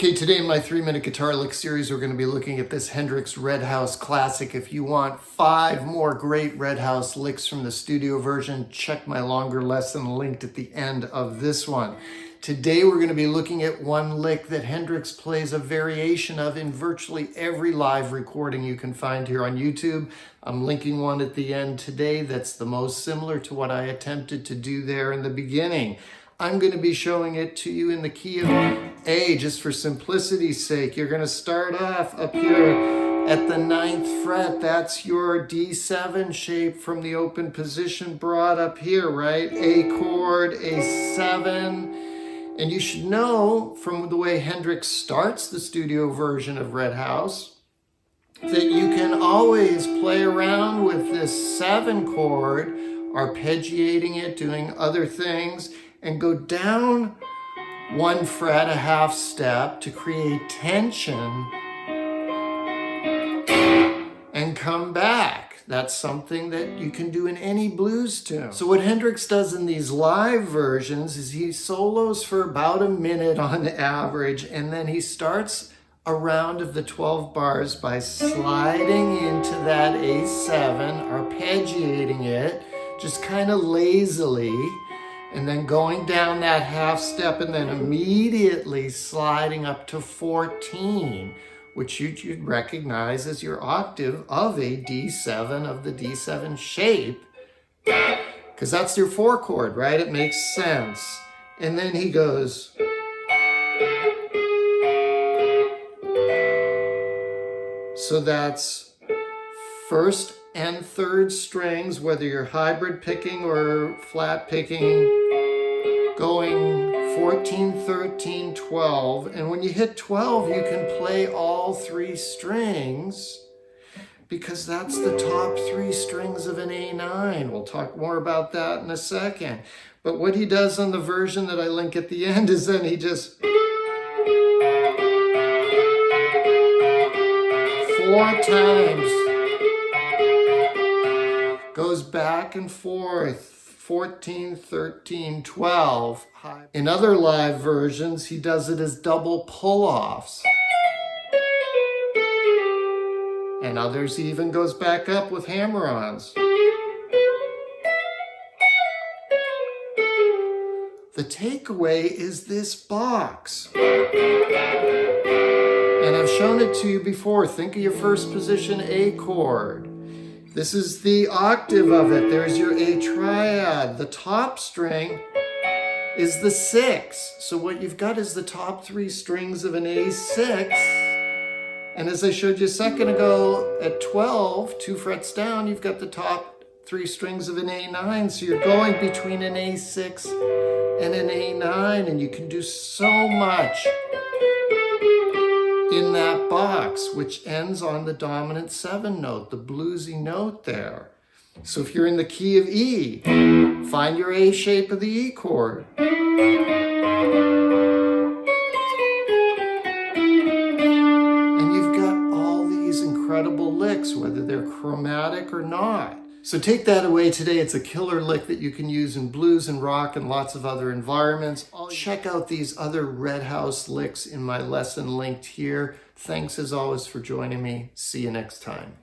Hey, today in my 3-minute guitar lick series, we're going to be looking at this Hendrix Red House Classic. If you want 5 more great Red House licks from the studio version, check my longer lesson linked at the end of this one. Today we're going to be looking at one lick that Hendrix plays a variation of in virtually every live recording you can find here on YouTube. I'm linking one at the end today that's the most similar to what I attempted to do there in the beginning. I'm going to be showing it to you in the key of A, just for simplicity's sake. You're going to start off up here at the 9th fret. That's your D7 shape from the open position brought up here, right? A chord, A7. And you should know from the way Hendrix starts the studio version of Red House that you can always play around with this 7 chord, arpeggiating it, doing other things, and go down 1 fret, a half step, to create tension and come back. That's something that you can do in any blues tune. So what Hendrix does in these live versions is he solos for about a minute on average, and then he starts a round of the 12 bars by sliding into that A7, arpeggiating it, just kind of lazily, and then going down that half step and then immediately sliding up to 14, which you'd recognize as your octave of a D7 of the D7 shape, because that's your 4 chord, right? It makes sense. And then he goes, so that's 1st and 3rd strings, whether you're hybrid picking or flat picking, going 14, 13, 12. And when you hit 12, you can play all 3 strings because that's the top 3 strings of an A9. We'll talk more about that in a second. But what he does on the version that I link at the end is then he just 4 times goes back and forth, 14, 13, 12. In other live versions, he does it as double pull-offs. And others even goes back up with hammer-ons. The takeaway is this box. And I've shown it to you before. Think of your first position A chord. This is the octave of it. There's your A triad. The top string is the 6. So what you've got is the top 3 strings of an A6. And as I showed you a second ago, at 12, 2 frets down, you've got the top 3 strings of an A9. So you're going between an A6 and an A9, and you can do so much in that box, which ends on the dominant 7 note, the bluesy note there. So if you're in the key of E, find your A shape of the E chord. And you've got all these incredible licks, whether they're chromatic or not. So take that away today. It's a killer lick that you can use in blues and rock and lots of other environments. Check out these other Red House licks in my lesson linked here. Thanks as always for joining me. See you next time.